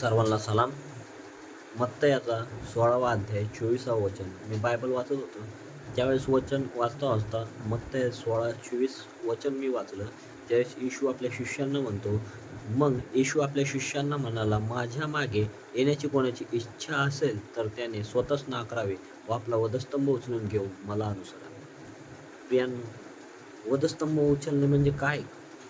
सर्वांना सलाम. मत्तयाचा 16वा अध्याय 24वा वचन. मी बायबल वाचत होतो. ज्यावेळेस वचन वाचता मत्तय 16:24 वचन मी वाचलं. त्यावेळेस येशू आपल्या शिष्यांना म्हणतो, मग येशू आपल्या शिष्यांना म्हणाला, माझ्या मागे येण्याची कोणाची इच्छा असेल तर त्याने स्वतःच नाकारावे व आपला वधस्तंभ उचलून घेऊन मला अनुसरा. प्रियांनो, वधस्तंभ उचलणे म्हणजे काय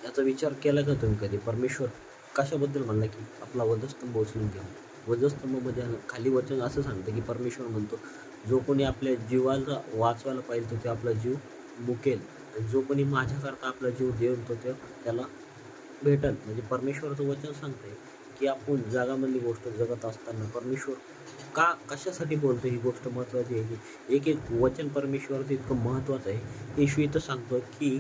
याचा विचार केला का तुम्ही कधी? परमेश्वर कशाबद्दल म्हणला की आपला वधस्तंभ उचलून घ्या? वधस्तंभामध्ये खाली वचन असं सांगतं की परमेश्वर म्हणतो, जो कोणी आपल्या जीवाला वाचवायला पाहिजे तो आपला जीव मुकेल, आणि जो कोणी माझ्याकरता आपला जीव देईल तो त्याला भेटेल. म्हणजे परमेश्वराचं वचन सांगतंय की आपण जगामधली गोष्ट जगत असताना परमेश्वर कशासाठी बोलतो ही गोष्ट महत्त्वाची आहे. की एक वचन परमेश्वराचं इतकं महत्त्वाचं आहे. येशू इथं सांगतो की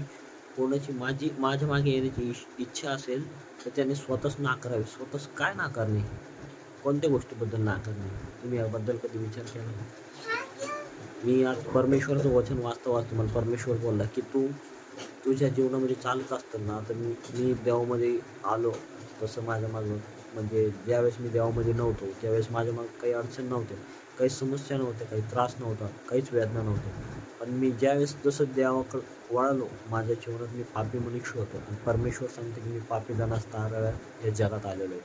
कोणाची माझ्या मागे येण्याची इच्छा असेल तर त्याने स्वतःच नाकारावे. स्वतःच काय नाकारणे? कोणत्या गोष्टीबद्दल नाकारणे? तुम्ही याबद्दल कधी विचार केला? मी आज परमेश्वराचं वचन वाचता मला परमेश्वर बोलला की तू तुझ्या जीवनामध्ये चालत असताना आता मी देवामध्ये आलो. तसं माझ्या मागं म्हणजे ज्यावेळेस मी देवामध्ये नव्हतो त्यावेळेस माझ्या मागं काही अडचण नव्हत्या, काही समस्या नव्हत्या, काही त्रास नव्हता, काहीच वेदना नव्हत्या. पण मी ज्यावेळेस जसं देवाकडं वळालो माझ्या जीवनात मी पापी मनुष्य होतो. आणि परमेश्वर सांगते की मी पापी जनास या जगात आलेलो आहे.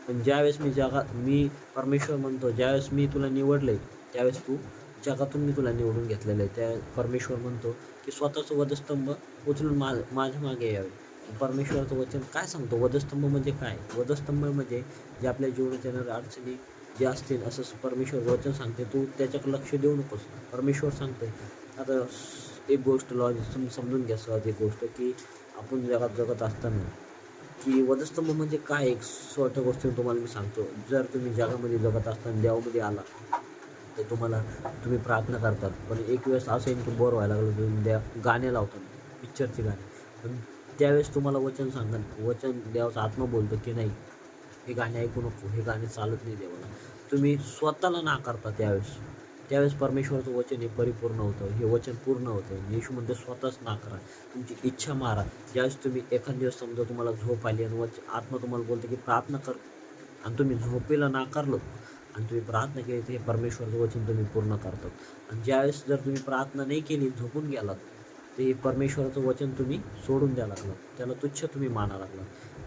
पण ज्यावेळेस मी परमेश्वर म्हणतो ज्यावेळेस मी तुला निवडलं आहे त्यावेळेस तू जगातून मी तुला निवडून घेतलेलं आहे. त्या परमेश्वर म्हणतो की स्वतःचं वधस्तंभ उचलून माझ्या मागे यावे. परमेश्वराचं वचन काय सांगतो? वधस्तंभ म्हणजे काय? वधस्तंभ म्हणजे जे आपल्या जीवनात येणाऱ्या अडचणी जे असतील असं परमेश्वर वचन सांगते. तू त्याच्याकडे लक्ष देऊ नकोस. परमेश्वर सांगते. आता एक गोष्ट तुम्ही समजून घ्या. सहज एक गोष्ट की आपण जगात जगत असताना की वधस्तंभ म्हणजे काय? एक छोट्या गोष्टी तुम्हाला मी सांगतो. जर तुम्ही जगामध्ये जगत असताना देवामध्ये आला तर तुम्ही प्रार्थना करतात, पण एक वेळेस असं येईल की बोर व्हायला लागलं तुम्ही गाणे लावतात, पिक्चरची गाणी. पण त्यावेळेस तुम्हाला वचन सांगतात, वचन देवाचा आत्मा बोलतो की नाही, हे गाणे ऐकू नको, हे गाणे चालत नाही देवाला. तुम्ही स्वतःला नाकारता. त्यावेळेस परमेश्वराचं वचन हे परिपूर्ण होतं, हे वचन पूर्ण होतं. येशू म्हणते स्वतःच नाकारा, तुमची इच्छा मारा. ज्यावेळेस तुम्ही एखाद दिवस समजा तुम्हाला झोप आली आणि आत्मा तुम्हाला बोलते की प्रार्थना कर, आणि तुम्ही झोपेला नाकारलं आणि तुम्ही प्रार्थना केली तर हे परमेश्वराचं वचन तुम्ही पूर्ण करतात. आणि ज्यावेळेस जर तुम्ही प्रार्थना नाही केली, झोपून गेलात, तर हे परमेश्वराचं वचन तुम्ही सोडून द्यायला लागलात, त्याला तुच्छ तुम्ही माना लागला.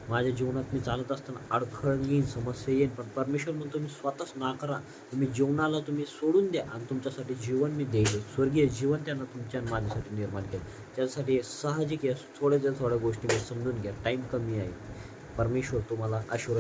माझ्या जीवनात मी चालत असताना अडखळ येईन, समस्या येईल, पण परमेश्वर म्हणून तुम्ही स्वतःच नाकारा. तुम्ही जीवनाला तुम्ही सोडून द्या आणि तुमच्यासाठी जीवन मी देईल. स्वर्गीय जीवन त्यांना तुमच्या माझ्यासाठी निर्माण केलं. त्यासाठी साहजिक आहे थोड्या गोष्टी मी समजून घ्या. टाईम कमी आहे. परमेश्वर तुम्हाला आशीर्वाद